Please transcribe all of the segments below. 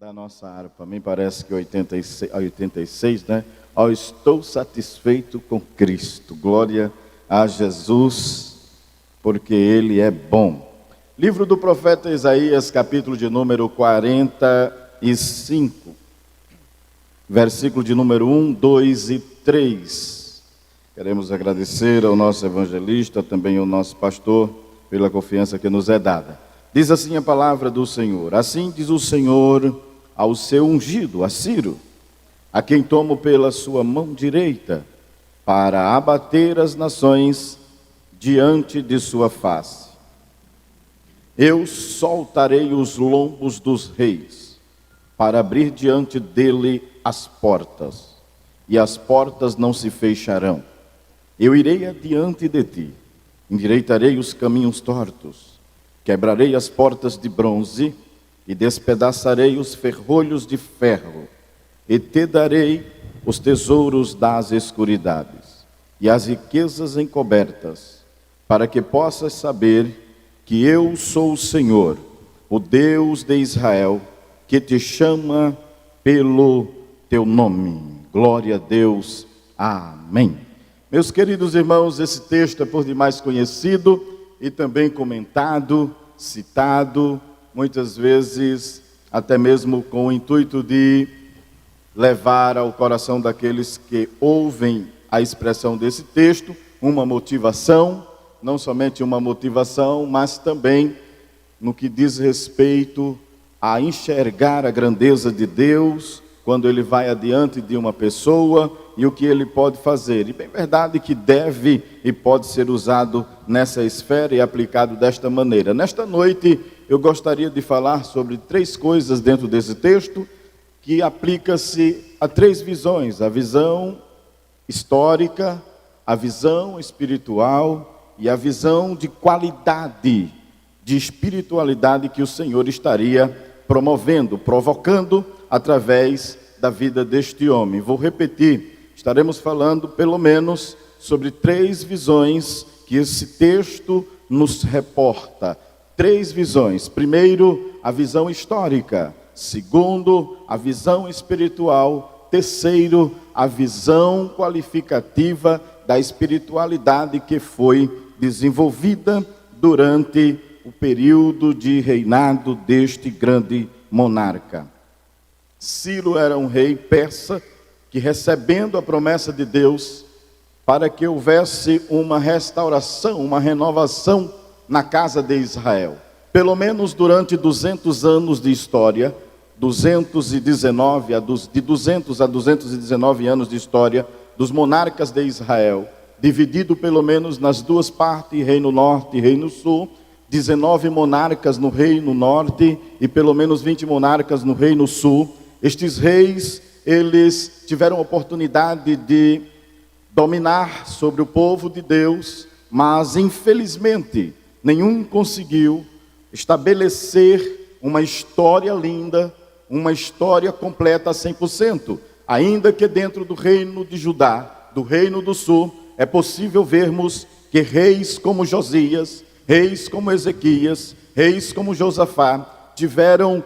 da nossa harpa, me parece que 86, né? Ó, estou satisfeito com Cristo, glória a Jesus, porque Ele é bom. Livro do profeta Isaías, capítulo de número 45, versículo de número 1, 2 e 3. Queremos agradecer ao nosso evangelista, também ao nosso pastor, pela confiança que nos é dada. Diz assim a palavra do Senhor: assim diz o Senhor ao seu ungido, a Ciro, a quem tomo pela sua mão direita, para abater as nações diante de sua face. Eu soltarei os lombos dos reis, para abrir diante dele as portas, e as portas não se fecharão. Eu irei adiante de ti, endireitarei os caminhos tortos, quebrarei as portas de bronze, e despedaçarei os ferrolhos de ferro, e te darei os tesouros das escuridades, e as riquezas encobertas, para que possas saber que eu sou o Senhor, o Deus de Israel, que te chama pelo teu nome. Glória a Deus. Amém. Meus queridos irmãos, esse texto é por demais conhecido e também comentado, citado, muitas vezes até mesmo com o intuito de levar ao coração daqueles que ouvem a expressão desse texto uma motivação, não somente uma motivação, mas também no que diz respeito a enxergar a grandeza de Deus quando Ele vai adiante de uma pessoa e o que Ele pode fazer. E bem verdade que deve e pode ser usado nessa esfera e aplicado desta maneira. Nesta noite eu gostaria de falar sobre três coisas dentro desse texto que aplica-se a três visões: a visão histórica, a visão espiritual e a visão de qualidade, de espiritualidade que o Senhor estaria promovendo, provocando através da vida deste homem. Vou repetir, estaremos falando pelo menos sobre três visões que esse texto nos reporta. Três visões: primeiro, a visão histórica; segundo, a visão espiritual; terceiro, a visão qualificativa da espiritualidade que foi desenvolvida durante o período de reinado deste grande monarca. Ciro era um rei persa que, recebendo a promessa de Deus para que houvesse uma restauração, uma renovação na casa de Israel, pelo menos durante 200 anos de história, de 200 a 219 anos de história dos monarcas de Israel, dividido pelo menos nas duas partes, Reino Norte e Reino Sul, 19 monarcas no Reino Norte e pelo menos 20 monarcas no Reino Sul. Estes reis, eles tiveram a oportunidade de dominar sobre o povo de Deus, mas infelizmente nenhum conseguiu estabelecer uma história linda, uma história completa a 100%, ainda que dentro do reino de Judá, do reino do sul, é possível vermos que reis como Josias, reis como Ezequias, reis como Josafá, tiveram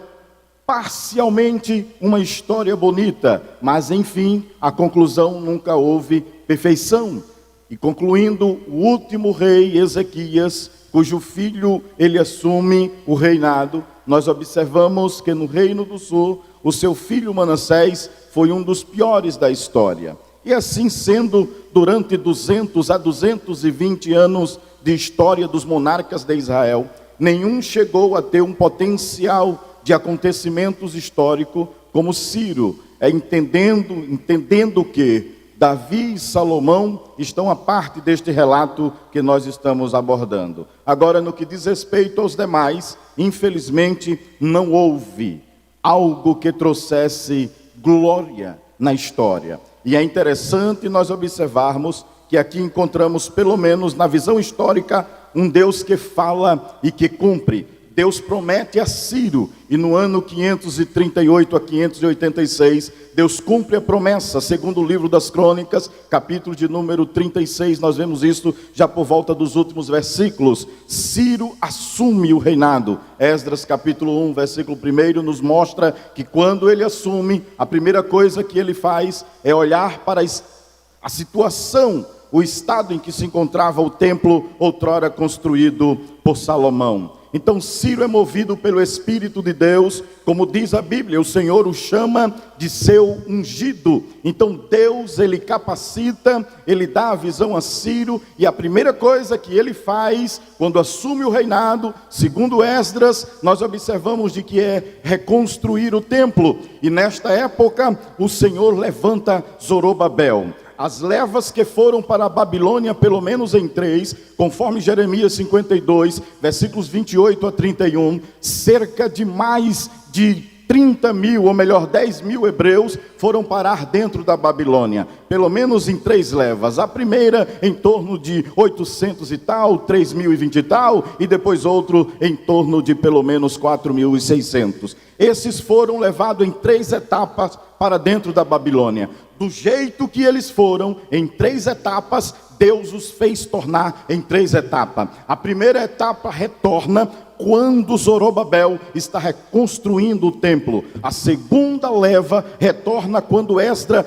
parcialmente uma história bonita, mas enfim, a conclusão nunca houve perfeição. E concluindo, o último rei, Ezequias, cujo filho ele assume o reinado, nós observamos que no Reino do Sul, o seu filho Manassés foi um dos piores da história. E assim sendo, durante 200 a 220 anos de história dos monarcas de Israel, nenhum chegou a ter um potencial de acontecimentos históricos como Ciro, entendendo que Davi e Salomão estão a parte deste relato que nós estamos abordando. Agora, no que diz respeito aos demais, infelizmente não houve algo que trouxesse glória na história. E é interessante nós observarmos que aqui encontramos, pelo menos na visão histórica, um Deus que fala e que cumpre. Deus promete a Ciro, e no ano 538 a 586, Deus cumpre a promessa, segundo o livro das Crônicas, capítulo de número 36, nós vemos isso já por volta dos últimos versículos. Ciro assume o reinado. Esdras capítulo 1, versículo 1, nos mostra que quando ele assume, a primeira coisa que ele faz é olhar para a situação, o estado em que se encontrava o templo outrora construído por Salomão. Então Ciro é movido pelo Espírito de Deus, como diz a Bíblia, o Senhor o chama de seu ungido. Então Deus, ele capacita, ele dá a visão a Ciro, e a primeira coisa que ele faz, quando assume o reinado, segundo Esdras, nós observamos de que é reconstruir o templo. E nesta época, o Senhor levanta Zorobabel. As levas que foram para a Babilônia, pelo menos em 3, conforme Jeremias 52, versículos 28 a 31, cerca de mais de 30 mil, ou melhor, 10 mil hebreus foram parar dentro da Babilônia, pelo menos em 3 levas. A primeira em torno de 800 e tal, 3.020 e tal, e depois outro em torno de pelo menos 4.600. Esses foram levados em 3 etapas para dentro da Babilônia. Do jeito que eles foram, em 3 etapas, Deus os fez tornar em 3 etapas. A primeira etapa retorna quando Zorobabel está reconstruindo o templo. A segunda leva retorna quando Esdras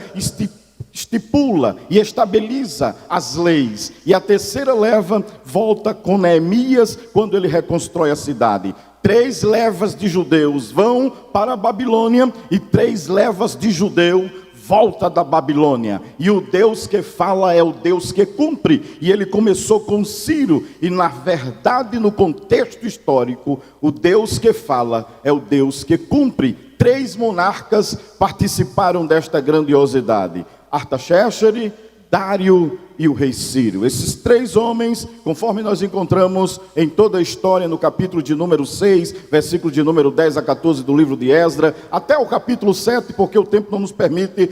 estipula e estabiliza as leis. E a terceira leva volta com Neemias, quando ele reconstrói a cidade. 3 levas de judeus vão para a Babilônia e 3 levas de judeu volta da Babilônia. E o Deus que fala é o Deus que cumpre. E ele começou com Ciro. E na verdade, no contexto histórico, o Deus que fala é o Deus que cumpre. 3 monarcas participaram desta grandiosidade: Artaxerxes, Dário e o rei Ciro. Esses 3 homens, conforme nós encontramos em toda a história, no capítulo de número 6, versículo de número 10 a 14 do livro de Esdras, até o capítulo 7, porque o tempo não nos permite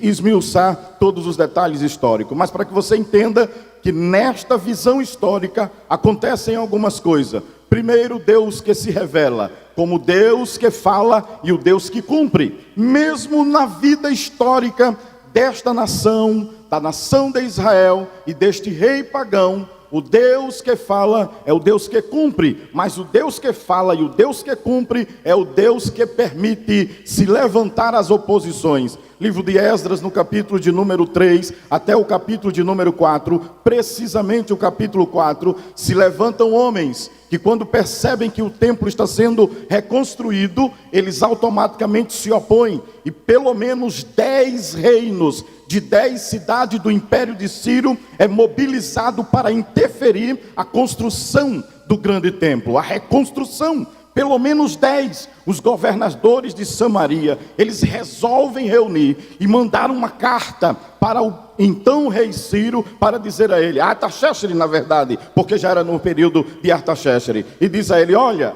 esmiuçar todos os detalhes históricos. Mas para que você entenda que nesta visão histórica acontecem algumas coisas. Primeiro, Deus que se revela como Deus que fala e o Deus que cumpre. Mesmo na vida histórica desta nação, da nação de Israel e deste rei pagão, o Deus que fala é o Deus que cumpre, mas o Deus que fala e o Deus que cumpre é o Deus que permite se levantar as oposições. Livro de Esdras, no capítulo de número 3 até o capítulo de número 4, precisamente o capítulo 4, se levantam homens que, quando percebem que o templo está sendo reconstruído, eles automaticamente se opõem. E pelo menos 10 reinos de 10 cidades do Império de Ciro é mobilizado para interferir a construção do grande templo, a reconstrução. Pelo menos 10, os governadores de Samaria, eles resolvem reunir e mandar uma carta para o então rei Ciro, para dizer a ele, Artaxerxes na verdade, porque já era no período de Artaxerxes, e diz a ele, olha,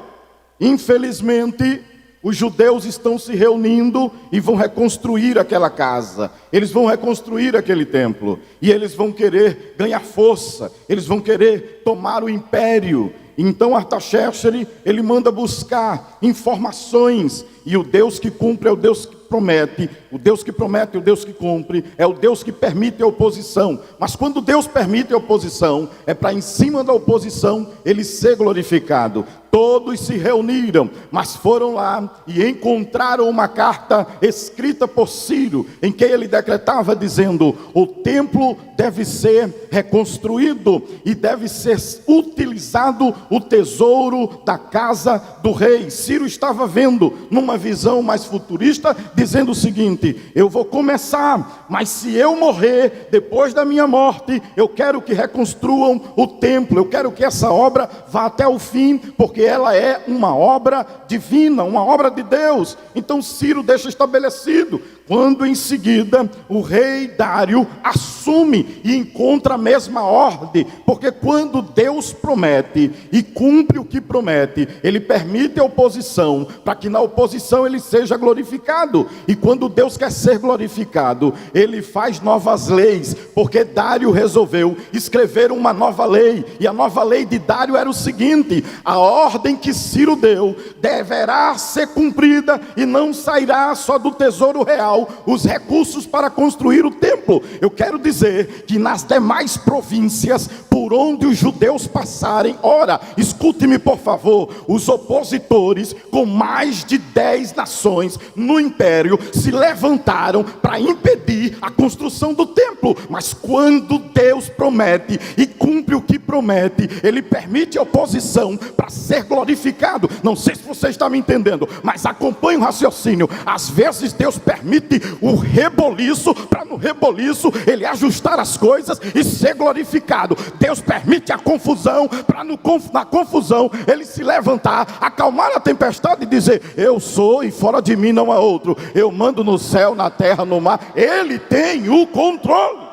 infelizmente os judeus estão se reunindo e vão reconstruir aquela casa, eles vão reconstruir aquele templo, e eles vão querer ganhar força, eles vão querer tomar o império. Então Artaxerxes, ele manda buscar informações, e o Deus que cumpre é o Deus que promete, o Deus que promete, o Deus que cumpre, é o Deus que permite a oposição. Mas quando Deus permite a oposição, é para em cima da oposição ele ser glorificado. Todos se reuniram, mas foram lá e encontraram uma carta escrita por Ciro, em que ele decretava dizendo, o templo deve ser reconstruído e deve ser utilizado o tesouro da casa do rei. Ciro estava vendo numa visão mais futurista, dizendo o seguinte, eu vou começar, mas se eu morrer, depois da minha morte, eu quero que reconstruam o templo, eu quero que essa obra vá até o fim, porque ela é uma obra divina, uma obra de Deus. Então Ciro deixa estabelecido, quando em seguida o rei Dário assume e encontra a mesma ordem, porque quando Deus promete e cumpre o que promete, ele permite a oposição, para que na oposição ele seja glorificado. E quando Deus quer ser glorificado, ele faz novas leis, porque Dário resolveu escrever uma nova lei, e a nova lei de Dário era o seguinte: a ordem que Ciro deu deverá ser cumprida, e não sairá só do tesouro real os recursos para construir o templo. Eu quero dizer que nas demais províncias por onde os judeus passarem, ora, escute-me por favor, os opositores com mais de 10 nações no império se levantaram para impedir a construção do templo. Mas quando Deus promete e cumpre o que promete, ele permite a oposição para ser glorificado. Não sei se você está me entendendo, mas acompanhe o raciocínio. Às vezes Deus permite o reboliço, para no reboliço ele ajustar as coisas e ser glorificado. Deus permite a confusão, para na confusão ele se levantar, acalmar a tempestade e dizer: eu sou e fora de mim não há outro. Eu mando no céu, na terra, no mar. Ele tem o controle.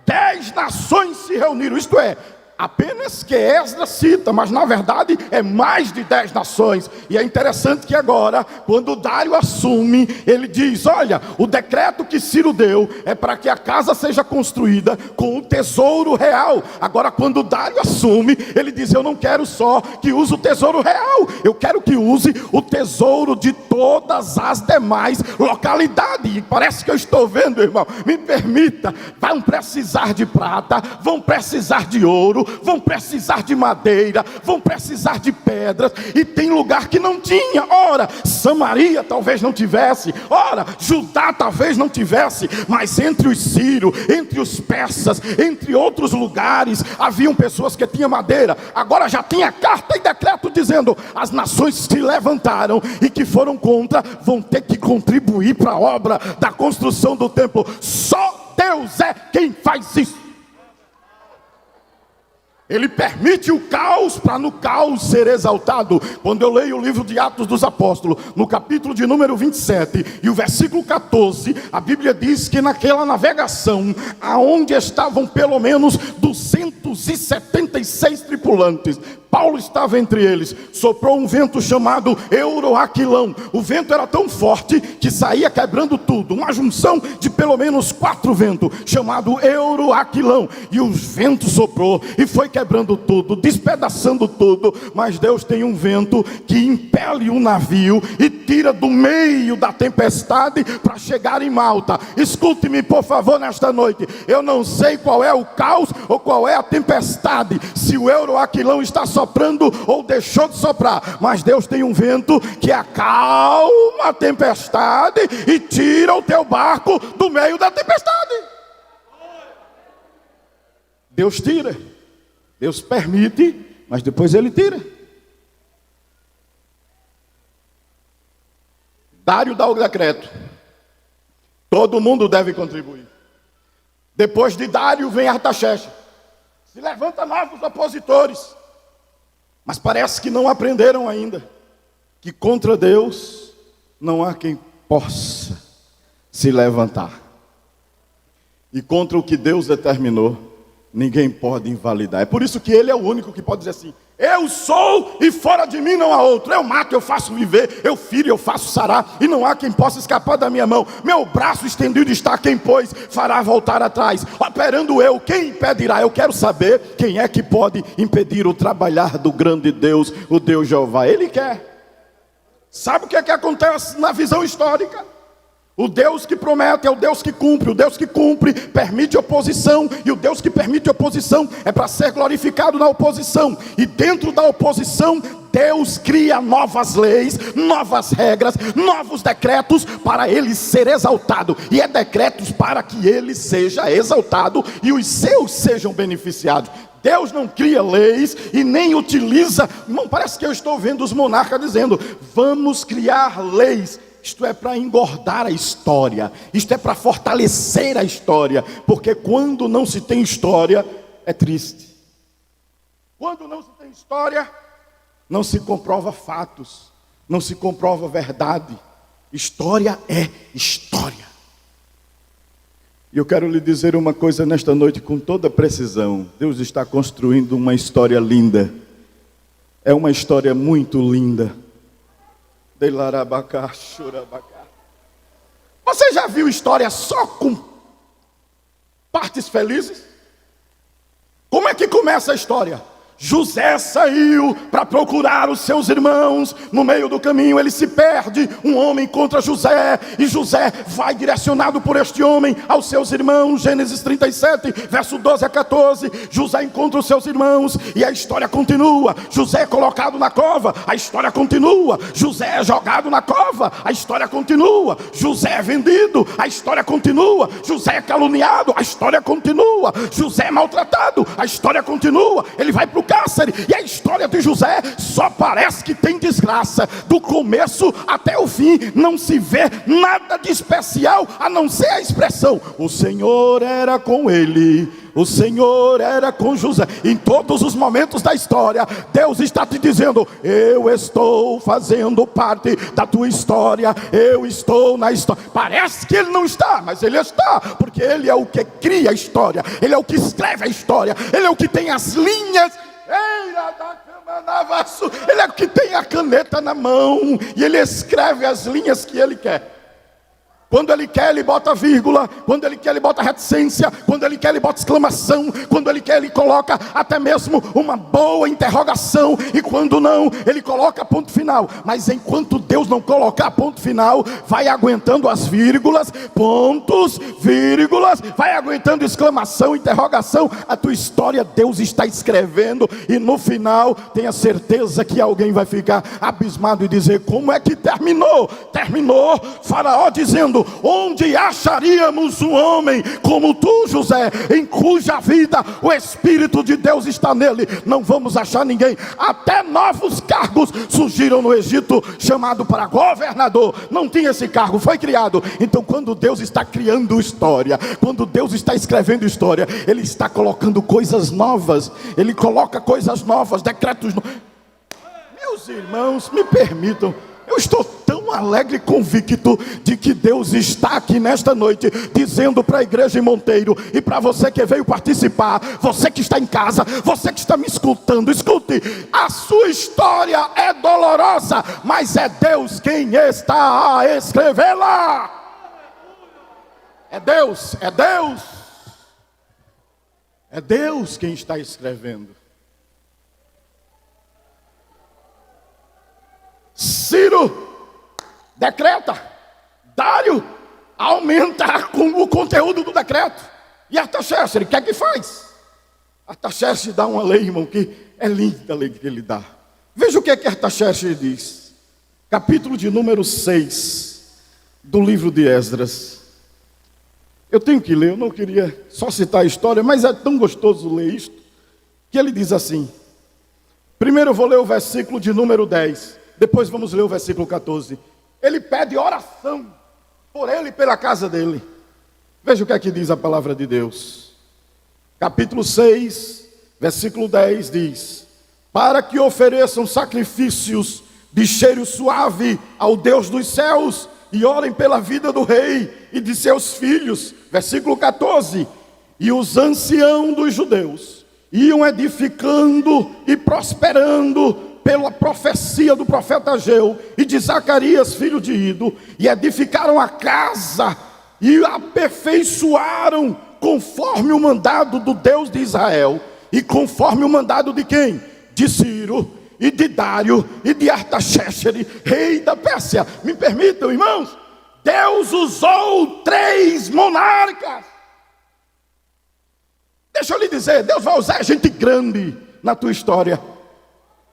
10 nações se reuniram, isto é, apenas que Esdras cita, mas na verdade é mais de 10 nações. E é interessante que agora, quando Dário assume, ele diz: olha, o decreto que Ciro deu é para que a casa seja construída com o tesouro real. Agora quando Dário assume, ele diz: eu não quero só que use o tesouro real, eu quero que use o tesouro de todas as demais localidades. E parece que eu estou vendo, irmão, me permita, vão precisar de prata, vão precisar de ouro, vão precisar de madeira, vão precisar de pedras, e tem lugar que não tinha. Ora, Samaria talvez não tivesse, ora, Judá talvez não tivesse, mas entre os sírios, entre os persas, entre outros lugares, haviam pessoas que tinham madeira. Agora já tinha carta e decreto dizendo: as nações se levantaram e que foram contra vão ter que contribuir para a obra da construção do templo. Só Deus é quem faz isso. Ele permite o caos para no caos ser exaltado. Quando eu leio o livro de Atos dos Apóstolos, no capítulo de número 27 e o versículo 14, a Bíblia diz que naquela navegação, aonde estavam pelo menos 276 tripulantes, Paulo estava entre eles. Soprou um vento chamado Euroaquilão. O vento era tão forte que saía quebrando tudo. Uma junção de pelo menos 4 ventos, chamado Euroaquilão. E o vento soprou e foi quebrando tudo, despedaçando tudo. Mas Deus tem um vento que impele um navio e tira do meio da tempestade para chegar em Malta. Escute-me por favor nesta noite. Eu não sei qual é o caos ou qual é a tempestade, se o Euroaquilão está soprando ou deixou de soprar, mas Deus tem um vento que acalma a tempestade e tira o teu barco do meio da tempestade. Deus tira, Deus permite, mas depois ele tira. Dário dá o decreto, todo mundo deve contribuir. Depois de Dário vem Artaxerxes, se levanta novos opositores, mas parece que não aprenderam ainda que contra Deus não há quem possa se levantar, e contra o que Deus determinou ninguém pode invalidar. É por isso que ele é o único que pode dizer assim: eu sou e fora de mim não há outro. Eu mato, eu faço viver, eu firo, eu faço sarar, e não há quem possa escapar da minha mão. Meu braço estendido está, quem pois fará voltar atrás? Operando eu, quem impedirá? Eu quero saber quem é que pode impedir o trabalhar do grande Deus, o Deus Jeová. Ele quer. Sabe o que é que acontece na visão histórica? O Deus que promete é o Deus que cumpre. O Deus que cumpre permite oposição, e o Deus que permite oposição é para ser glorificado na oposição. E dentro da oposição, Deus cria novas leis, novas regras, novos decretos para ele ser exaltado. E é decretos para que ele seja exaltado e os seus sejam beneficiados. Deus não cria leis e nem utiliza. Irmão, parece que eu estou vendo os monarcas dizendo: vamos criar leis. Isto é para engordar a história, isto é para fortalecer a história, porque quando não se tem história, é triste. Quando não se tem história, não se comprova fatos, não se comprova verdade. História é história. E eu quero lhe dizer uma coisa nesta noite com toda precisão. Deus está construindo uma história linda. É uma história muito linda. Você já viu história só com partes felizes? Como é que começa a história? José saiu para procurar os seus irmãos. No meio do caminho ele se perde. Um homem encontra José, e José vai direcionado por este homem aos seus irmãos. Gênesis 37, verso 12 a 14. José encontra os seus irmãos e a história continua. José é colocado na cova, a história continua. José é jogado na cova, a história continua. José é vendido, a história continua. José é caluniado, a história continua. José é maltratado, a história continua. Ele vai para o cárcere, e a história de José só parece que tem desgraça. Do começo até o fim não se vê nada de especial, a não ser a expressão: o Senhor era com ele, o Senhor era com José. Em todos os momentos da história, Deus está te dizendo: eu estou fazendo parte da tua história, eu estou na história. Parece que ele não está, mas ele está, porque ele é o que cria a história, ele é o que escreve a história, ele é o que tem as linhas. Ele é o que tem a caneta na mão, e ele escreve as linhas que ele quer. Quando ele quer, ele bota vírgula. Quando ele quer, ele bota reticência. Quando ele quer, ele bota exclamação. Quando ele quer, ele coloca até mesmo uma boa interrogação. E quando não, ele coloca ponto final. Mas enquanto Deus não colocar ponto final, vai aguentando as vírgulas, pontos, vírgulas, vai aguentando exclamação, interrogação. A tua história Deus está escrevendo, e no final tenha certeza que alguém vai ficar abismado e dizer: como é que terminou? Terminou Faraó dizendo: onde acharíamos um homem como tu, José, em cuja vida o Espírito de Deus está nele? Não vamos achar ninguém. Até novos cargos surgiram no Egito, chamado para governador. Não tinha esse cargo, foi criado. Então, quando Deus está criando história, quando Deus está escrevendo história, Ele está colocando coisas novas. Ele coloca coisas novas, decretos novos. Meus irmãos, me permitam, eu estou tão alegre e convicto de que Deus está aqui nesta noite, dizendo para a igreja em Monteiro, e para você que veio participar, você que está em casa, você que está me escutando, escute: a sua história é dolorosa, mas é Deus quem está a escrevê-la. É Deus, é Deus, é Deus quem está escrevendo. Ciro decreta, Dário aumenta o conteúdo do decreto, e Artaxerxes, o que é que faz? Artaxerxes dá uma lei, irmão, que é linda a lei que ele dá. Veja o que é que Artaxerxes diz. Capítulo de número 6 do livro de Esdras. Eu tenho que ler, eu não queria só citar a história, mas é tão gostoso ler isto, que ele diz assim. Primeiro eu vou ler o versículo de número 10, depois vamos ler o versículo 14. Ele pede oração por ele e pela casa dele. Veja o que é que diz a palavra de Deus. Capítulo 6, versículo 10 diz: para que ofereçam sacrifícios de cheiro suave ao Deus dos céus, e orem pela vida do rei e de seus filhos. Versículo 14: e os anciãos dos judeus iam edificando e prosperando pela profecia do profeta Ageu e de Zacarias, filho de Ido, e edificaram a casa e aperfeiçoaram conforme o mandado do Deus de Israel, e conforme o mandado de quem? De Ciro, e de Dário, e de Artaxerxes, rei da Pérsia. Me permitam, irmãos, Deus usou 3 monarcas. Deixa eu lhe dizer, Deus vai usar gente grande na tua história.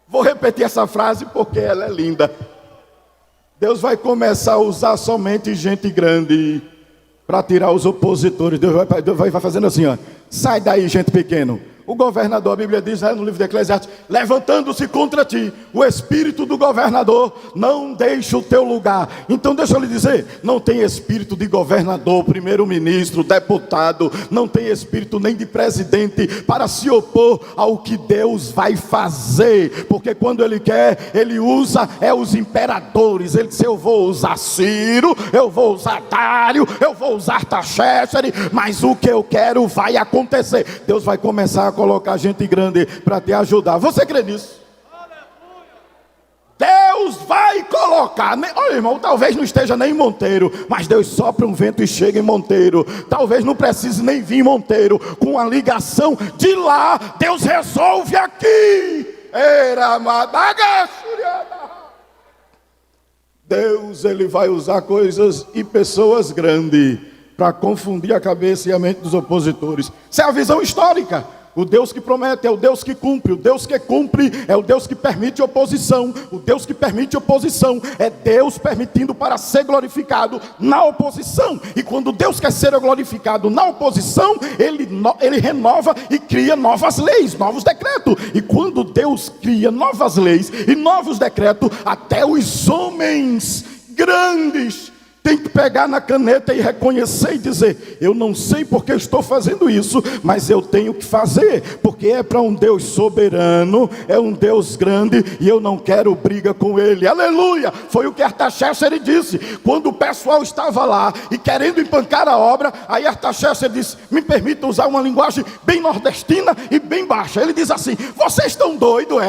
Vou repetir essa frase porque ela é linda. Deus vai começar a usar somente gente grande para tirar os opositores. Deus vai fazendo assim, ó: sai daí, gente pequena. O governador, a Bíblia diz no livro de Eclesiastes, levantando-se contra ti, o espírito do governador não deixa o teu lugar. Então deixa eu lhe dizer, não tem espírito de governador, primeiro-ministro, deputado, não tem espírito nem de presidente para se opor ao que Deus vai fazer, porque quando Ele quer, Ele usa os imperadores. Ele disse, eu vou usar Ciro, eu vou usar Dário, eu vou usar Artaxerxes, mas o que eu quero vai acontecer. Deus vai começar a colocar gente grande para te ajudar. Você crê nisso? Deus vai colocar, olha irmão, talvez não esteja nem em Monteiro, mas Deus sopra um vento e chega em Monteiro. Talvez não precise nem vir em Monteiro, com a ligação de lá, Deus resolve aqui. Deus, Ele vai usar coisas e pessoas grandes para confundir a cabeça e a mente dos opositores. Isso é a visão histórica. O Deus que promete é o Deus que cumpre. O Deus que cumpre é o Deus que permite oposição. O Deus que permite oposição é Deus permitindo para ser glorificado na oposição. E quando Deus quer ser glorificado na oposição, Ele renova e cria novas leis, novos decretos. E quando Deus cria novas leis e novos decretos, até os homens grandes tem que pegar na caneta e reconhecer e dizer, eu não sei porque eu estou fazendo isso, mas eu tenho que fazer, porque é para um Deus soberano, é um Deus grande, e eu não quero briga com Ele. Aleluia! Foi o que Artaxerxes disse, quando o pessoal estava lá, e querendo empancar a obra, aí Artaxerxes disse, me permita usar uma linguagem bem nordestina e bem baixa. Ele diz assim, vocês estão doidos,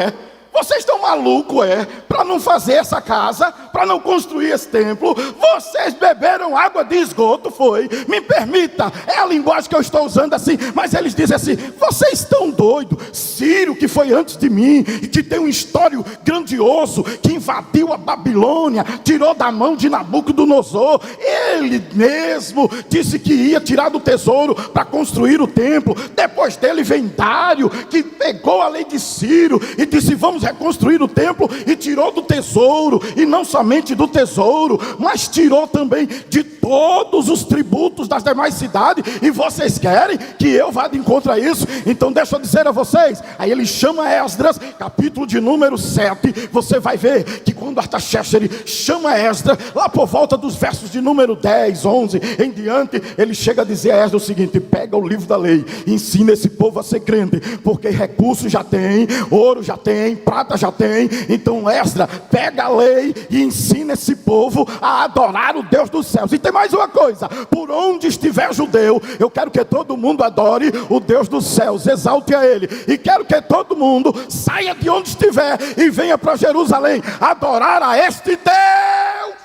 Vocês estão malucos, para não fazer essa casa, para não construir esse templo. Vocês beberam água de esgoto, foi. Me permita, é a linguagem que eu estou usando assim, mas eles dizem assim, vocês estão doidos. Ciro, que foi antes de mim, e que tem um histórico grandioso, que invadiu a Babilônia, tirou da mão de Nabucodonosor. Ele mesmo disse que ia tirar do tesouro para construir o templo. Depois dele vem Dário, que pegou a lei de Ciro e disse, vamos reconstruir o templo, e tirou do tesouro, e não somente do tesouro, mas tirou também de todos os tributos das demais cidades. E vocês querem que eu vá de encontro a isso? Então deixa eu dizer a vocês. Aí ele chama Esdras, capítulo de número 7, você vai ver que quando Artaxerxes chama Esdras, lá por volta dos versos de número 10, 11 em diante, ele chega a dizer a Esdras o seguinte, pega o livro da lei, ensina esse povo a ser crente, porque recursos já tem, ouro já tem, prata já tem. Então Esdras pega a lei e ensina esse povo a adorar o Deus dos céus. E tem mais uma coisa, por onde estiver judeu, eu quero que todo mundo adore o Deus dos céus, exalte a Ele, e quero que todo mundo saia de onde estiver e venha para Jerusalém adorar a este Deus.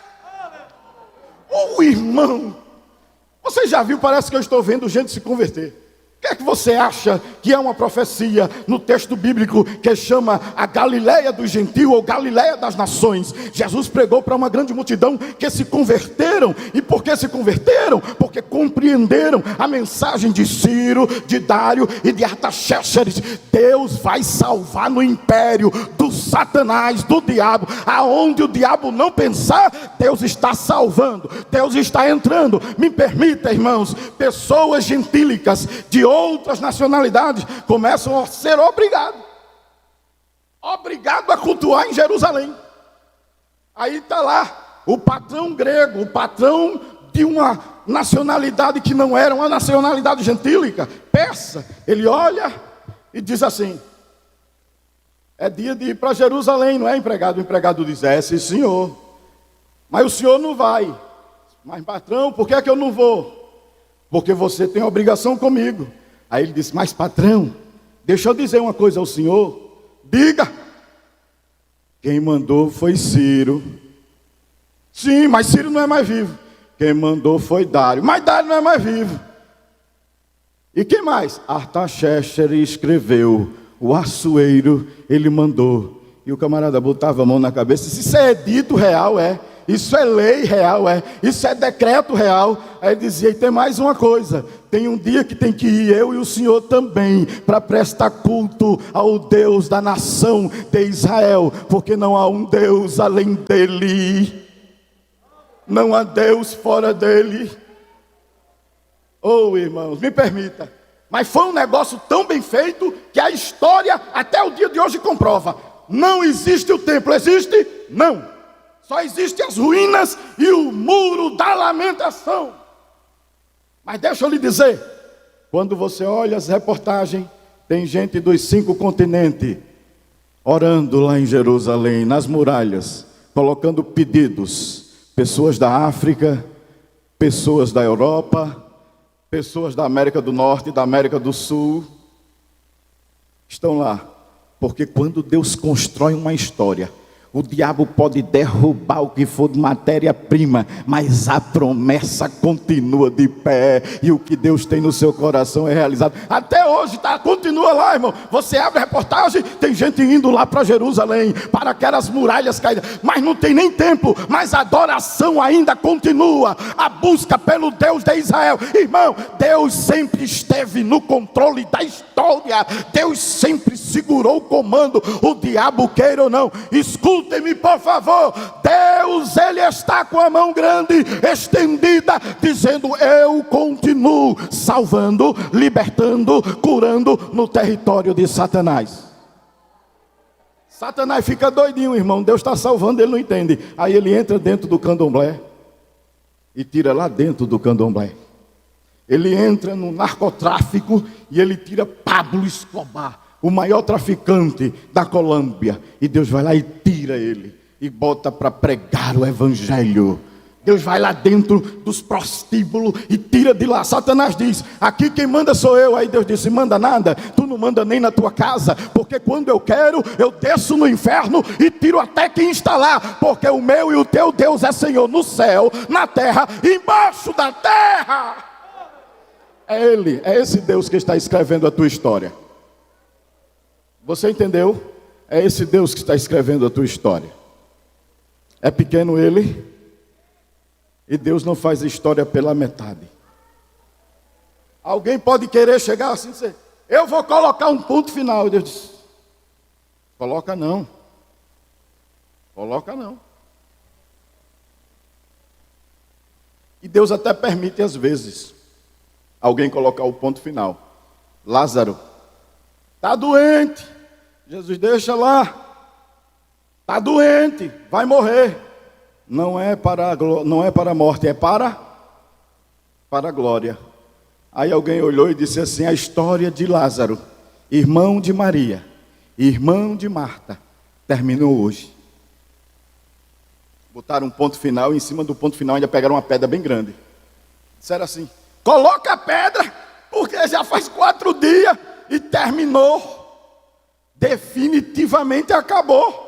Oh irmão, você já viu, parece que eu estou vendo gente se converter. O que é que você acha que é uma profecia no texto bíblico que chama a Galileia dos gentios ou Galileia das nações? Jesus pregou para uma grande multidão que se converteram. E por que se converteram? Porque compreenderam a mensagem de Ciro, de Dário e de Artaxerxes. Deus vai salvar no império do Satanás, do diabo. Aonde o diabo não pensar, Deus está salvando, Deus está entrando. Me permita, irmãos, pessoas gentílicas de outras nacionalidades começam a ser obrigados a cultuar em Jerusalém. Aí está lá o patrão grego, o patrão de uma nacionalidade que não era uma nacionalidade gentílica, persa. Ele olha e diz assim, é dia de ir para Jerusalém, não é, empregado? O empregado diz, sim senhor, mas o senhor não vai. Mas patrão, por que é que eu não vou? Porque você tem obrigação comigo. Aí ele disse, mas patrão, deixa eu dizer uma coisa ao senhor. Diga. Quem mandou foi Ciro. Sim, mas Ciro não é mais vivo. Quem mandou foi Dário, mas Dário não é mais vivo. E quem mais? Artaxerxes escreveu, o açoeiro ele mandou. E o camarada botava a mão na cabeça e disse, isso é edito real, isso é lei real, isso é decreto real. Aí ele dizia, e tem mais uma coisa, tem um dia que tem que ir eu e o senhor também, para prestar culto ao Deus da nação de Israel, porque não há um Deus além dele, não há Deus fora dele. Oh irmãos, me permita, Mas foi um negócio tão bem feito que a história até o dia de hoje comprova. Não existe o templo, existe? Não. Só existem as ruínas e o muro da lamentação. Mas deixa eu lhe dizer, quando você olha as reportagens, tem gente dos 5 continentes orando lá em Jerusalém, nas muralhas, colocando pedidos. Pessoas da África, pessoas da Europa, pessoas da América do Norte e da América do Sul estão lá, porque quando Deus constrói uma história, o diabo pode derrubar o que for de matéria-prima, mas a promessa continua de pé, e o que Deus tem no seu coração é realizado. Até hoje, continua lá, irmão. Você abre a reportagem, tem gente indo lá para Jerusalém, para aquelas muralhas caídas, mas não tem nem templo, mas a adoração ainda continua, a busca pelo Deus de Israel. Irmão, Deus sempre esteve no controle da história, Deus sempre segurou o comando, o diabo queira ou não. Escutem-me, por favor. Deus, Ele está com a mão grande estendida, dizendo: eu continuo salvando, libertando, curando no território de Satanás. Satanás fica doidinho, irmão. Deus está salvando, ele não entende. Aí ele entra dentro do candomblé e tira lá dentro do candomblé. Ele entra no narcotráfico e ele tira Pablo Escobar, o maior traficante da Colômbia, e Deus vai lá e tira ele e bota para pregar o evangelho. Deus vai lá dentro dos prostíbulos e tira de lá. Satanás diz: aqui quem manda sou eu. Aí Deus disse: manda nada, tu não manda nem na tua casa, porque quando eu quero, eu desço no inferno e tiro até quem está lá, porque o meu e o teu Deus é Senhor no céu, na terra, embaixo da terra. É Ele, é esse Deus que está escrevendo a tua história. Você entendeu? É esse Deus que está escrevendo a tua história. É pequeno Ele, e Deus não faz a história pela metade. Alguém pode querer chegar assim e dizer: eu vou colocar um ponto final. E Deus diz: coloca não. Coloca não. E Deus até permite às vezes alguém colocar o ponto final. Lázaro está doente. Jesus: deixa lá. Está doente, vai morrer. Não é para a morte, é para a glória. Aí alguém olhou e disse assim: a história de Lázaro, irmão de Maria, irmão de Marta, terminou hoje. Botaram um ponto final, e em cima do ponto final ainda pegaram uma pedra bem grande. Disseram assim: coloca a pedra, porque já faz 4 dias e terminou. Definitivamente acabou.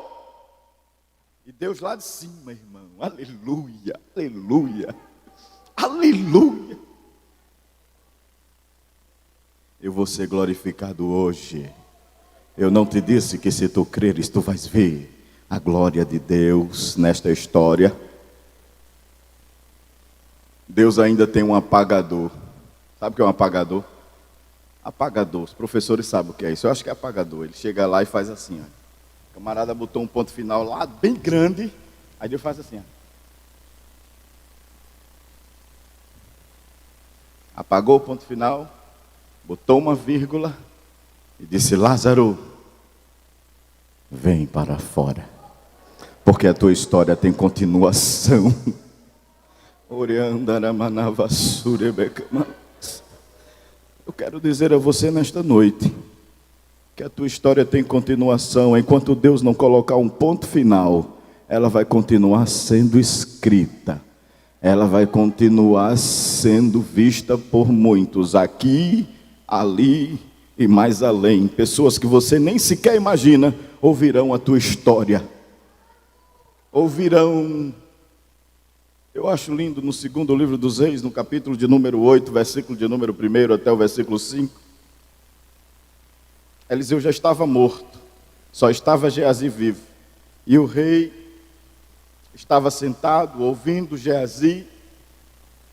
E Deus lá de cima, irmão, aleluia, aleluia, aleluia. Eu vou ser glorificado hoje. Eu não te disse que se tu creres, tu vais ver a glória de Deus nesta história? Deus ainda tem um apagador. Sabe o que é um apagador? Apagador, os professores sabem o que é isso. Eu acho que é apagador. Ele chega lá e faz assim, ó. O camarada botou um ponto final lá, bem grande. Aí Deus faz assim, ó. Apagou o ponto final, botou uma vírgula e disse: Lázaro, vem para fora, porque a tua história tem continuação. Eu quero dizer a você nesta noite que a tua história tem continuação. Enquanto Deus não colocar um ponto final, ela vai continuar sendo escrita. Ela vai continuar sendo vista por muitos, aqui, ali e mais além. Pessoas que você nem sequer imagina ouvirão a tua história. Ouvirão. Eu acho lindo no 2º livro dos Reis, no capítulo de número 8, versículo de número 1 até o versículo 5. Eliseu já estava morto, só estava Geazi vivo. E o rei estava sentado, ouvindo Geazi.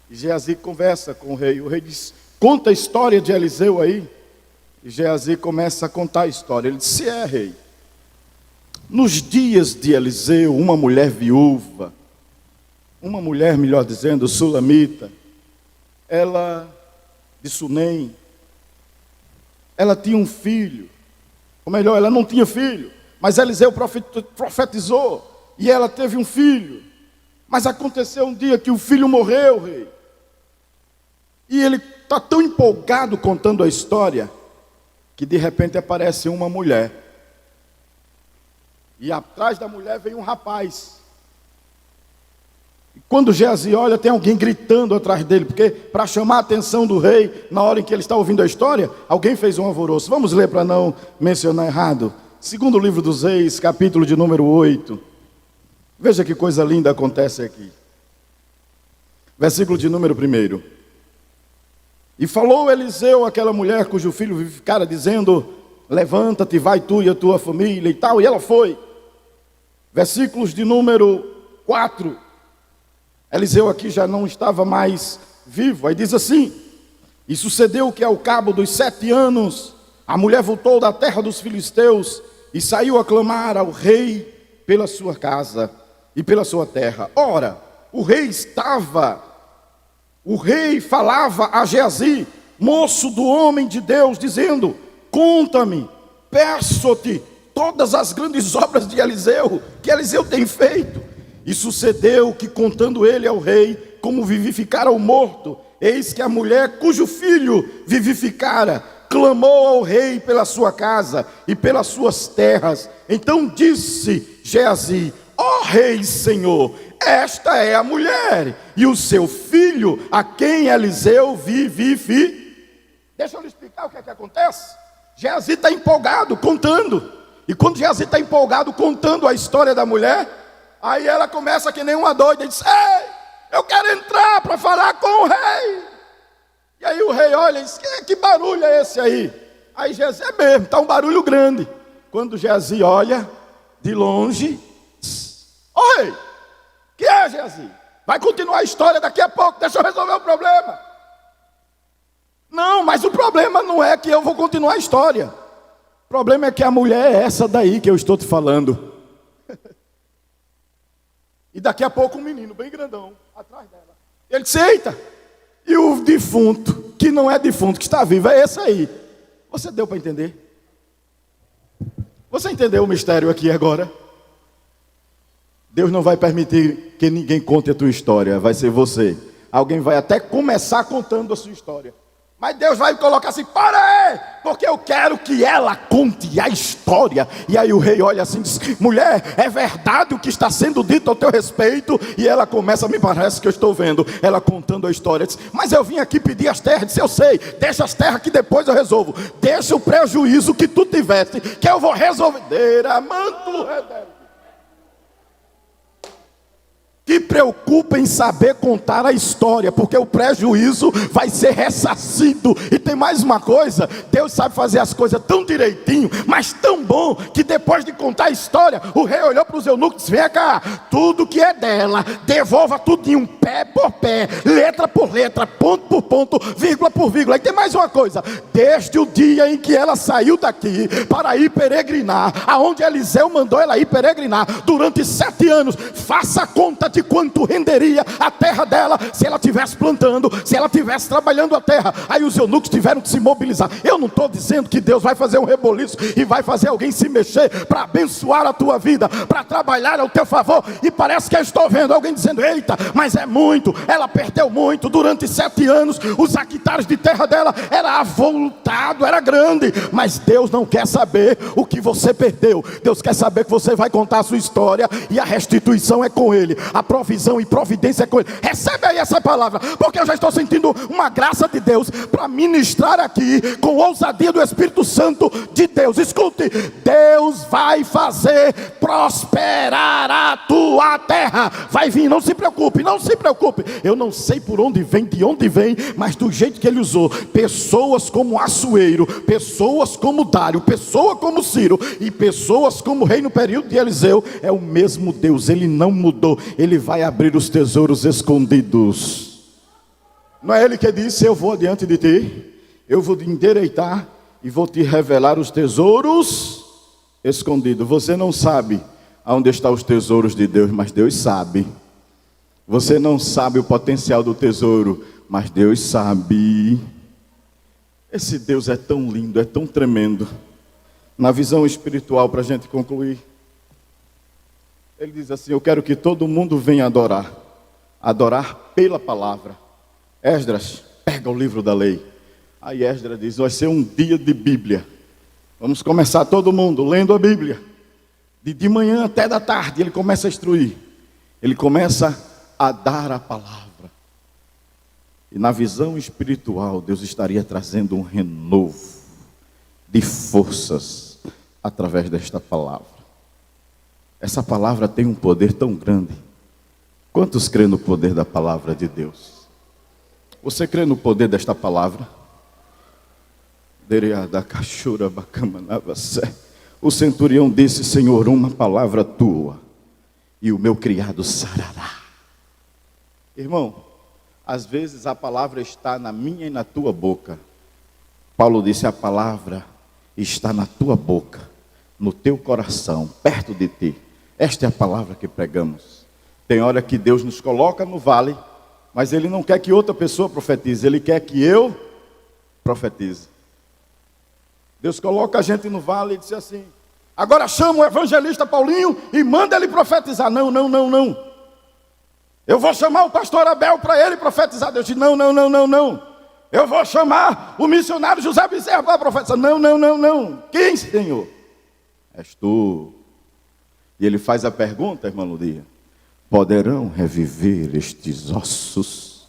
E Geazi conversa com o rei. O rei diz: conta a história de Eliseu aí. E Geazi começa a contar a história. Ele disse: é, rei. Nos dias de Eliseu, uma mulher viúva, uma mulher, melhor dizendo, sulamita, ela, de Sunem, ela tinha um filho. Ou melhor, ela não tinha filho, mas Eliseu profetizou, e ela teve um filho. Mas aconteceu um dia que o filho morreu, rei. E ele está tão empolgado contando a história, que de repente aparece uma mulher. E atrás da mulher vem um rapaz. E quando Geazi olha, tem alguém gritando atrás dele, porque para chamar a atenção do rei, na hora em que ele está ouvindo a história, alguém fez um alvoroço. Vamos ler para não mencionar errado. Segundo livro dos Reis, capítulo de número 8. Veja que coisa linda acontece aqui. Versículo de número 1. E falou Eliseu àquela mulher cujo filho vivificara, dizendo: levanta-te, vai tu e a tua família e tal. E ela foi. Versículos de número 4. Eliseu aqui já não estava mais vivo. Aí diz assim: e sucedeu que ao cabo dos 7 anos, a mulher voltou da terra dos filisteus e saiu a clamar ao rei pela sua casa e pela sua terra. Ora, o rei falava a Geazi, moço do homem de Deus, dizendo: conta-me, peço-te, todas as grandes obras de Eliseu, que Eliseu tem feito. E sucedeu que, contando ele ao rei como vivificara o morto, eis que a mulher cujo filho vivificara, clamou ao rei pela sua casa e pelas suas terras. Então disse Geazi: ó rei Senhor, esta é a mulher e o seu filho, a quem Eliseu vivifica. Deixa eu lhe explicar o que é que acontece. Geazi está empolgado contando. E quando Geazi está empolgado contando a história da mulher, aí ela começa que nem uma doida e diz: ei, eu quero entrar para falar com o rei. E aí o rei olha e diz: que barulho é esse aí? Aí Geazi: é mesmo, está um barulho grande. Quando Geazi olha de longe: ô rei, que é, Geazi? Vai continuar a história daqui a pouco, deixa eu resolver o problema. Não, mas o problema não é que eu vou continuar a história. O problema é que a mulher é essa daí que eu estou te falando. E daqui a pouco um menino bem grandão atrás dela. Ele disse: eita, e o defunto, que não é defunto, que está vivo, é esse aí. Você deu para entender? Você entendeu o mistério aqui agora? Deus não vai permitir que ninguém conte a tua história, vai ser você. Alguém vai até começar contando a sua história, mas Deus vai colocar assim: para aí, porque eu quero que ela conte a história. E aí o rei olha assim e diz: mulher, é verdade o que está sendo dito ao teu respeito? E ela começa: me parece que eu estou vendo ela contando a história. Diz: mas eu vim aqui pedir as terras. Diz: eu sei, deixa as terras que depois eu resolvo. Deixa o prejuízo que tu tiveste, que eu vou resolver. Se preocupa em saber contar a história, porque o prejuízo vai ser ressarcido. E tem mais uma coisa: Deus sabe fazer as coisas tão direitinho, mas tão bom, que depois de contar a história, o rei olhou para os eunucos e disse: vem cá, tudo que é dela, devolva tudinho, pé por pé, letra por letra, ponto por ponto, vírgula por vírgula. E tem mais uma coisa: desde o dia em que ela saiu daqui para ir peregrinar, aonde Eliseu mandou ela ir peregrinar, durante 7 anos, faça conta de quanto renderia a terra dela, se ela estivesse plantando, se ela estivesse trabalhando a terra. Aí os eunucos tiveram que se mobilizar. Eu não estou dizendo que Deus vai fazer um reboliço e vai fazer alguém se mexer para abençoar a tua vida, para trabalhar ao teu favor. E parece que eu estou vendo alguém dizendo: eita, mas é muito, ela perdeu muito. Durante 7 anos, os hectares de terra dela era avultado, era grande. Mas Deus não quer saber o que você perdeu. Deus quer saber que você vai contar a sua história, e a restituição é com Ele, a provisão e providência é com Ele. Recebe aí essa palavra, porque eu já estou sentindo uma graça de Deus para ministrar aqui com ousadia do Espírito Santo de Deus. Escute: Deus vai fazer prosperar a tua terra. Vai vir, não se preocupe, não se preocupe. Eu não sei por onde vem, de onde vem, mas do jeito que Ele usou pessoas como Assuero, pessoas como Dário, pessoa como Ciro e pessoas como rei no período de Eliseu, é o mesmo Deus. Ele não mudou. Ele vai abrir os tesouros escondidos. Não é Ele que disse: eu vou diante de ti, eu vou te endireitar e vou te revelar os tesouros escondidos. Você não sabe aonde estão os tesouros de Deus, mas Deus sabe. Você não sabe o potencial do tesouro, mas Deus sabe. Esse Deus é tão lindo, é tão tremendo. Na visão espiritual, para a gente concluir, ele diz assim: eu quero que todo mundo venha adorar. Adorar pela palavra. Esdras, pega o livro da lei. Aí Esdras diz: vai ser um dia de Bíblia. Vamos começar todo mundo lendo a Bíblia. De manhã até da tarde ele começa a instruir. Ele começa a dar a palavra. E na visão espiritual, Deus estaria trazendo um renovo de forças através desta palavra. Essa palavra tem um poder tão grande. Quantos creem no poder da palavra de Deus? Você crê no poder desta palavra? O centurião disse: Senhor, uma palavra tua e o meu criado sarará. Irmão, às vezes a palavra está na minha e na tua boca. Paulo disse: a palavra está na tua boca, no teu coração, perto de ti. Esta é a palavra que pregamos. Tem hora que Deus nos coloca no vale, mas Ele não quer que outra pessoa profetize, Ele quer que eu profetize. Deus coloca a gente no vale e diz assim: agora chama o evangelista Paulinho e manda ele profetizar. Não. Eu vou chamar o pastor Abel para ele profetizar. Deus diz: não. Eu vou chamar o missionário José Bezerra para profetizar. Não. Quem, Senhor? És tu. E ele faz a pergunta, irmã Ludia: poderão reviver estes ossos?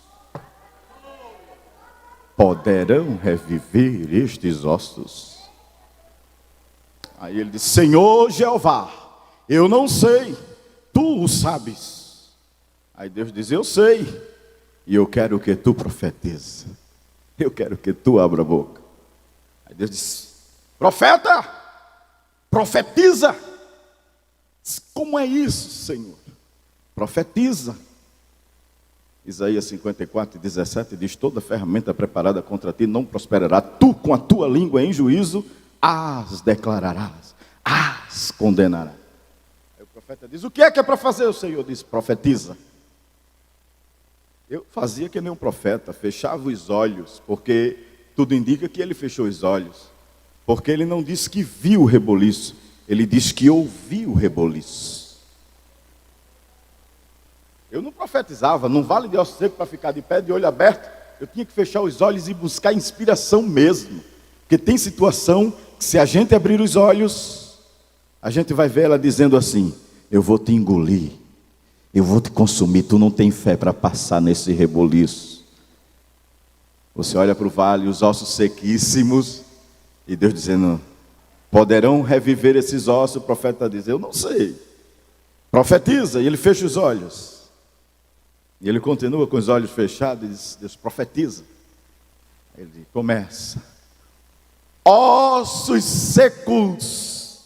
Poderão reviver estes ossos? Aí ele diz: Senhor Jeová, eu não sei, tu o sabes. Aí Deus diz: eu sei, e eu quero que tu profetize. Eu quero que tu abra a boca. Aí Deus diz: profeta, profetiza. Como é isso, Senhor? Profetiza. Isaías 54:17 diz: toda ferramenta preparada contra ti não prosperará. Tu com a tua língua em juízo as declararás, as condenarás. Aí o profeta diz: o que é para fazer? O Senhor diz: profetiza. Eu fazia que nem um profeta, fechava os olhos, porque tudo indica que ele fechou os olhos, porque ele não disse que viu o reboliço, ele disse que ouviu o reboliço. Eu não profetizava num vale de ossos secos para ficar de pé, de olho aberto. Eu tinha que fechar os olhos e buscar inspiração mesmo, porque tem situação que, se a gente abrir os olhos, a gente vai ver ela dizendo assim: eu vou te engolir, eu vou te consumir. Tu não tem fé para passar nesse reboliço. Você olha para o vale, os ossos sequíssimos, e Deus dizendo: poderão reviver esses ossos? O profeta diz: eu não sei. Profetiza. E ele fecha os olhos. E ele continua com os olhos fechados e diz: Deus, profetiza. Ele começa: ossos secos,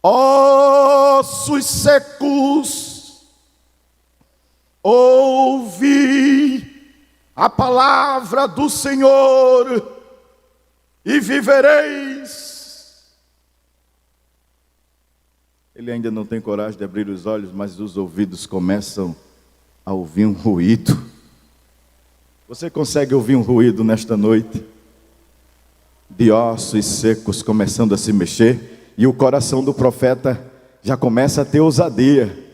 ossos secos, ouvi a palavra do Senhor e vivereis. Ele ainda não tem coragem de abrir os olhos, mas os ouvidos começam a ouvir um ruído. Você consegue ouvir um ruído nesta noite? De ossos secos começando a se mexer, e o coração do profeta já começa a ter ousadia.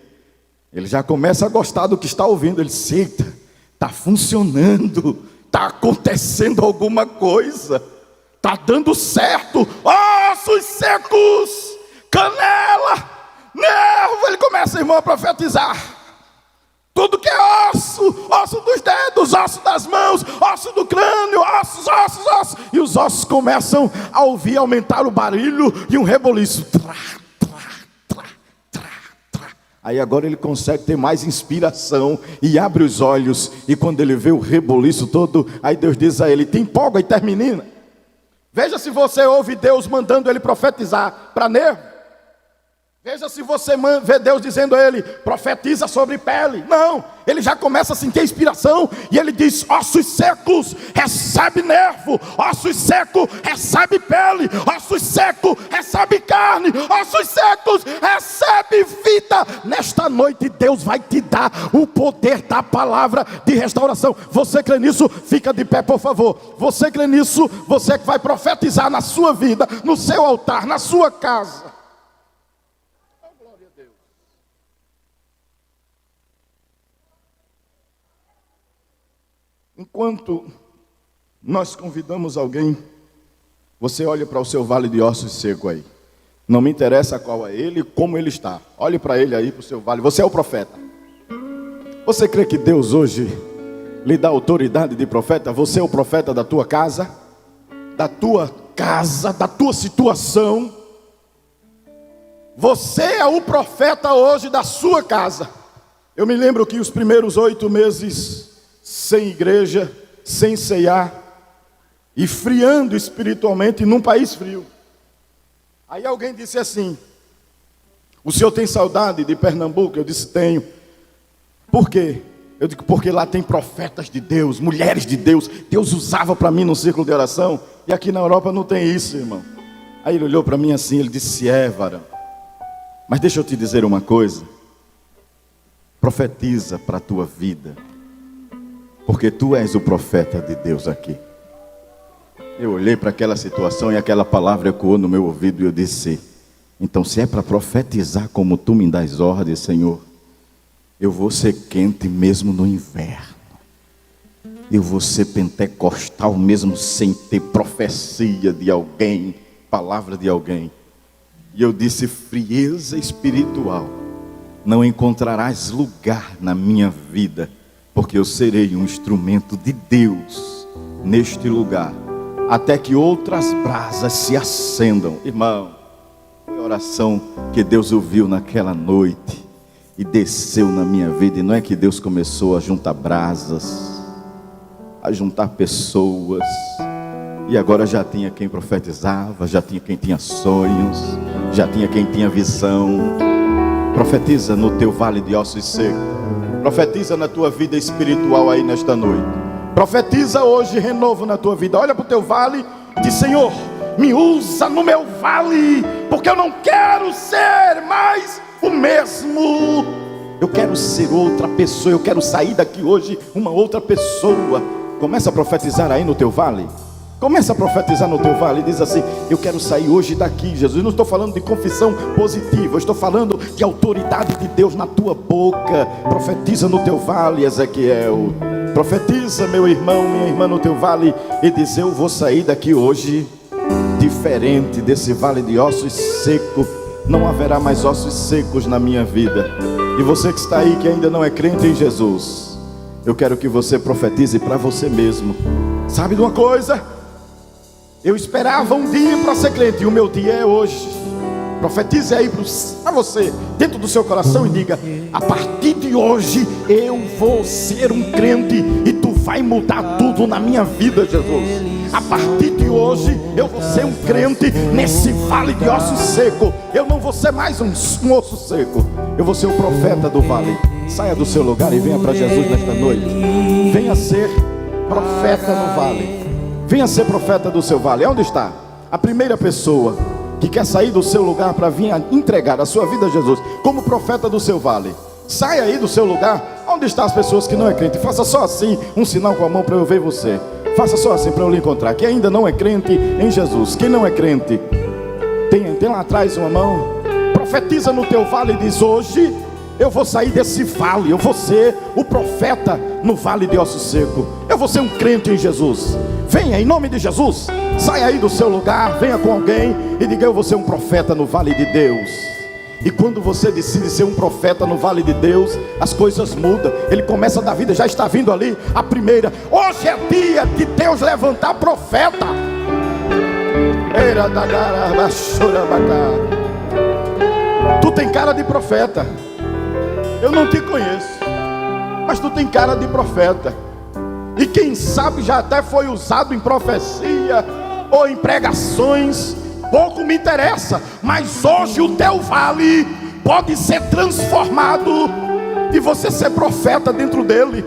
Ele já começa a gostar do que está ouvindo. Ele diz: eita, está funcionando, está acontecendo alguma coisa, está dando certo. Ossos secos, canela, nervo. Ele começa, irmão, a profetizar. Tudo que é osso, osso dos dedos, osso das mãos, osso do crânio, ossos. E os ossos começam a ouvir, aumentar o barulho e um reboliço. Aí agora ele consegue ter mais inspiração e abre os olhos. E quando ele vê o reboliço todo, aí Deus diz a ele: te empolga e termina. Veja se você ouve Deus mandando ele profetizar para nervo. Veja se você vê Deus dizendo a ele, profetiza sobre pele. Não, ele já começa a sentir a inspiração. E ele diz, ossos secos, recebe nervo. Ossos secos, recebe pele. Ossos secos, recebe carne. Ossos secos, recebe vida. Nesta noite Deus vai te dar o poder da palavra de restauração. Você crê nisso? Fica de pé, por favor. Você crê nisso? Você que vai profetizar na sua vida, no seu altar, na sua casa. Enquanto nós convidamos alguém, você olha para o seu vale de ossos seco aí. Não me interessa qual é ele, como ele está. Olhe para ele aí, para o seu vale. Você é o profeta. Você crê que Deus hoje lhe dá autoridade de profeta? Você é o profeta da tua casa, da tua situação. Você é o profeta hoje da sua casa. Eu me lembro que os primeiros 8 meses sem igreja, sem ceiar e friando espiritualmente num país frio. Aí alguém disse assim, o senhor tem saudade de Pernambuco? Eu disse, tenho. Por quê? Eu digo, porque lá tem profetas de Deus, mulheres de Deus. Deus usava para mim no círculo de oração. E aqui na Europa não tem isso, irmão. Aí ele olhou para mim assim, ele disse, varão. Mas deixa eu te dizer uma coisa. Profetiza para a tua vida. Porque tu és o profeta de Deus aqui. Eu olhei para aquela situação e aquela palavra ecoou no meu ouvido e eu disse, então se é para profetizar como tu me dás ordem, Senhor, eu vou ser quente mesmo no inverno. Eu vou ser pentecostal mesmo sem ter profecia de alguém, palavra de alguém. E eu disse, frieza espiritual, não encontrarás lugar na minha vida, porque eu serei um instrumento de Deus neste lugar, até que outras brasas se acendam. Irmão, foi a oração que Deus ouviu naquela noite e desceu na minha vida. E não é que Deus começou a juntar brasas, a juntar pessoas, e agora já tinha quem profetizava, já tinha quem tinha sonhos, já tinha quem tinha visão. Profetiza no teu vale de ossos secos. Profetiza na tua vida espiritual aí nesta noite. Profetiza hoje renovo na tua vida. Olha para o teu vale e diz, Senhor, me usa no meu vale, porque eu não quero ser mais o mesmo. Eu quero ser outra pessoa. Eu quero sair daqui hoje uma outra pessoa. Começa a profetizar aí no teu vale. Começa a profetizar no teu vale. Diz assim, eu quero sair hoje daqui, Jesus. Eu não estou falando de confissão positiva, eu estou falando de autoridade de Deus na tua boca. Profetiza no teu vale, Ezequiel. Profetiza, meu irmão, minha irmã, no teu vale e diz, eu vou sair daqui hoje diferente desse vale de ossos secos. Não haverá mais ossos secos na minha vida. E você que está aí, que ainda não é crente em Jesus, eu quero que você profetize para você mesmo. Sabe de uma coisa? Eu esperava um dia para ser crente, e o meu dia é hoje. Profetize aí para você, dentro do seu coração, e diga, a partir de hoje eu vou ser um crente, e tu vai mudar tudo na minha vida, Jesus. A partir de hoje eu vou ser um crente nesse vale de ossos seco. Eu não vou ser mais um osso seco, eu vou ser o profeta do vale. Saia do seu lugar e venha para Jesus nesta noite. Venha ser profeta no vale. Venha ser profeta do seu vale. Onde está a primeira pessoa que quer sair do seu lugar para vir entregar a sua vida a Jesus como profeta do seu vale? Saia aí do seu lugar. Onde estão as pessoas que não é crente? Faça só assim, um sinal com a mão para eu ver você. Faça só assim para eu lhe encontrar. Quem ainda não é crente em Jesus? Quem não é crente? Tem lá atrás uma mão. Profetiza no teu vale e diz, hoje eu vou sair desse vale, eu vou ser o profeta no vale de osso seco. Eu vou ser um crente em Jesus. Venha em nome de Jesus. Saia aí do seu lugar, venha com alguém e diga, eu vou ser um profeta no vale de Deus. E quando você decide ser um profeta no vale de Deus, as coisas mudam. Ele começa da vida, já está vindo ali a primeira. Hoje é dia de Deus levantar profeta. Tu tem cara de profeta. Eu não te conheço, mas tu tem cara de profeta. E quem sabe já até foi usado em profecia ou em pregações pouco me interessa, mas hoje o teu vale pode ser transformado e você ser profeta dentro dele.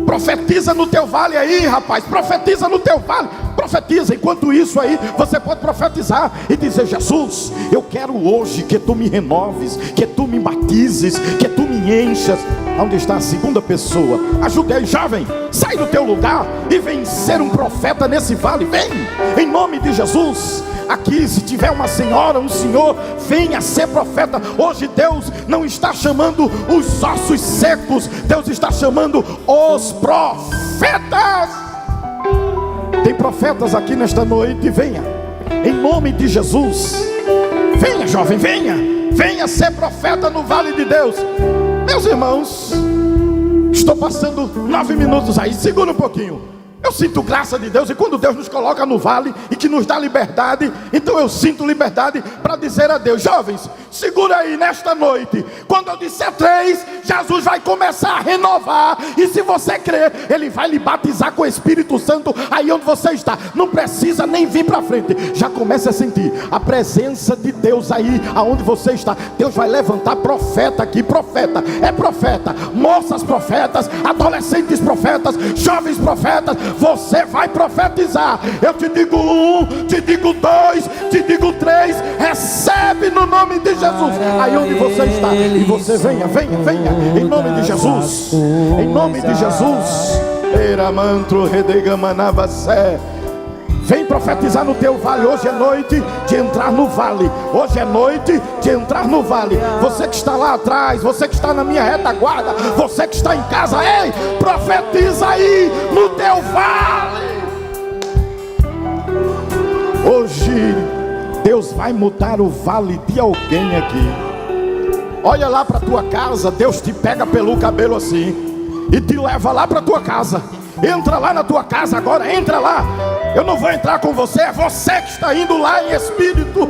Profetiza no teu vale aí, rapaz. Profetiza no teu vale. Profetiza. Enquanto isso aí, você pode profetizar e dizer: Jesus, eu quero hoje que tu me renoves, que tu me batizes, que tu me enchas. Onde está a segunda pessoa? Ajude aí, jovem. Sai do teu lugar e vem ser um profeta nesse vale. Vem, em nome de Jesus. Aqui, se tiver uma senhora, um senhor, venha ser profeta. Hoje Deus não está chamando os ossos secos, Deus está chamando os profetas. Tem profetas aqui nesta noite. Venha, em nome de Jesus. Venha, jovem, venha. Venha ser profeta no vale de Deus. Meus irmãos, estou passando 9 minutos aí, segura um pouquinho. Eu sinto graça de Deus, e quando Deus nos coloca no vale e que nos dá liberdade, então eu sinto liberdade para dizer a Deus: jovens, segura aí nesta noite. Quando eu disser 3, Jesus vai começar a renovar, e se você crer, Ele vai lhe batizar com o Espírito Santo aí onde você está. Não precisa nem vir para frente, já começa a sentir a presença de Deus aí aonde você está. Deus vai levantar profeta aqui, profeta, é profeta, moças profetas, adolescentes profetas, jovens profetas. Você vai profetizar. Eu te digo 1, te digo 2, te digo 3. Recebe no nome de Jesus aí onde você está. E você venha, venha, venha, em nome de Jesus, em nome de Jesus. Vem profetizar no teu vale. Hoje é noite de entrar no vale. Hoje é noite de entrar no vale. Você que está lá atrás, você que está na minha retaguarda, você que está em casa, ei, profetiza aí no teu vale. Hoje Deus vai mudar o vale de alguém aqui. Olha lá para tua casa. Deus te pega pelo cabelo assim e te leva lá para tua casa. Entra lá na tua casa agora, entra lá. Eu não vou entrar com você, é você que está indo lá em espírito.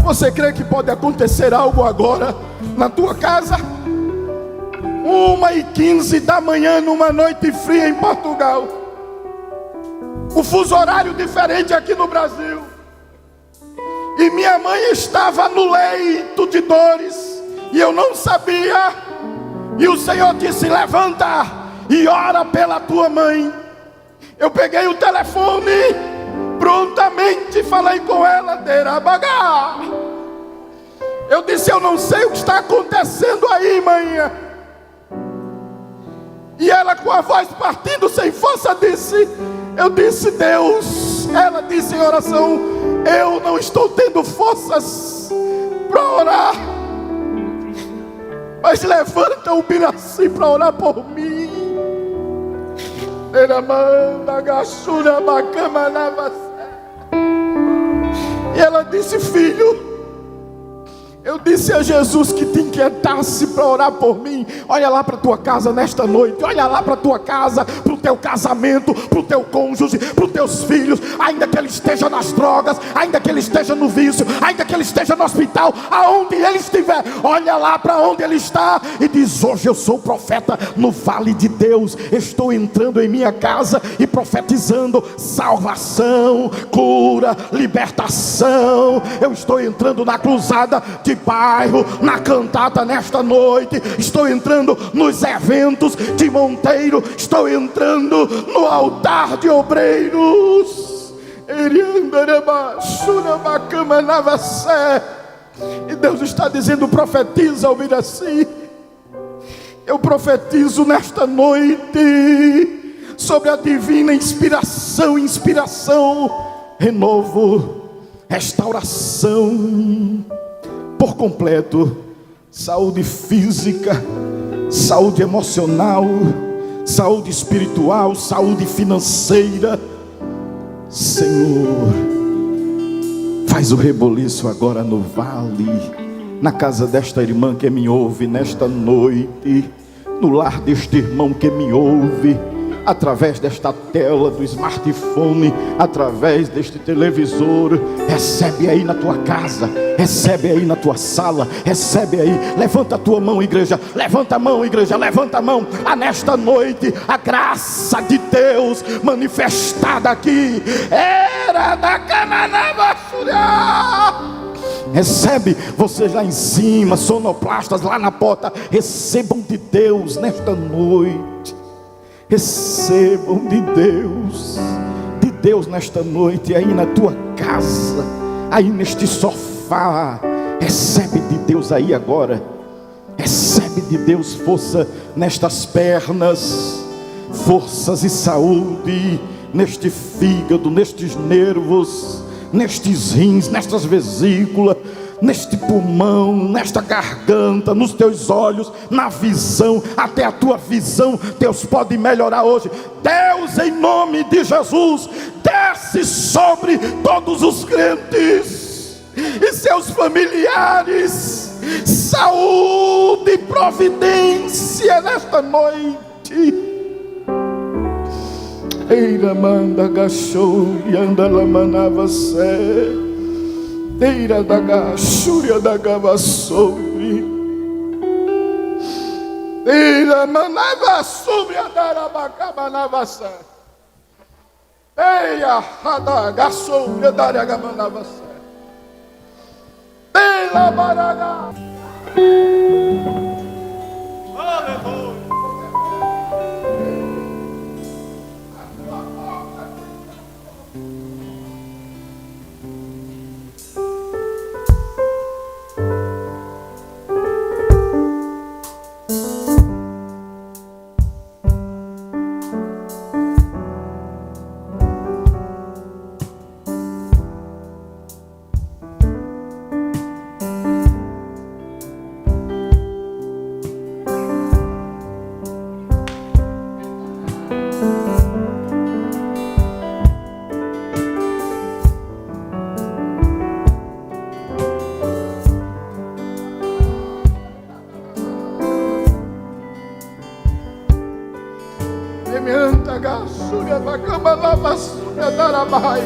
Você crê que pode acontecer algo agora na tua casa? 1h15 da manhã, numa noite fria em Portugal. O fuso horário diferente aqui no Brasil. E minha mãe estava no leito de dores, e eu não sabia. E o Senhor disse: levanta e ora pela tua mãe. Eu peguei o telefone, prontamente falei com ela. Eu disse: eu não sei o que está acontecendo aí, mãe. E ela, com a voz partindo sem força, disse: eu disse, Deus. Ela disse em oração: eu não estou tendo forças para orar, mas levanta o Biraci para orar por mim. E ela disse: filho, eu disse a Jesus que te inquietasse para orar por mim. Olha lá para tua casa nesta noite. Olha lá para tua casa, para o teu casamento, para o teu cônjuge, para os teus filhos. Ainda que ele esteja nas drogas, ainda que ele esteja no vício, ainda que ele esteja no hospital, aonde ele estiver, olha lá para onde ele está e diz: hoje eu sou profeta no vale de Deus. Estou entrando em minha casa e profetizando salvação, cura, libertação. Eu estou entrando na cruzada de bairro, na cantata nesta noite. Estou entrando nos eventos de Monteiro. Estou entrando no altar de obreiros. E Deus está dizendo: profetiza, ouvir assim. Eu profetizo nesta noite sobre a divina inspiração, renovo, restauração por completo, saúde física, saúde emocional, saúde espiritual, saúde financeira. Senhor, faz o reboliço agora no vale, na casa desta irmã que me ouve nesta noite, no lar deste irmão que me ouve. através desta tela do smartphone, através deste televisor. Recebe aí na tua casa, recebe aí na tua sala, recebe aí. Levanta a tua mão, igreja, levanta a mão, igreja, levanta a mão. Nesta noite, a graça de Deus manifestada aqui. Era da Camanavaxúria. Recebe, vocês lá em cima, sonoplastas lá na porta, recebam de Deus nesta noite. Recebam de Deus nesta noite, aí na tua casa, aí neste sofá. Recebe de Deus aí agora. Recebe de Deus força nestas pernas, forças e saúde neste fígado, nestes nervos, nestes rins, nestas vesículas, neste pulmão, nesta garganta, nos teus olhos, na visão, até a tua visão, Deus pode melhorar hoje. Deus, em nome de Jesus, desce sobre todos os crentes e seus familiares, saúde e providência nesta noite. Eira manda gachou e anda lá manava sé. Eira da gachúria da gavassoubre. Eira manava sobre a darabacaba sé. Eira da gachúria da darabacaba sé. Eira baraga. Aleluia. Anta gasúria da cama lava súria da rabai.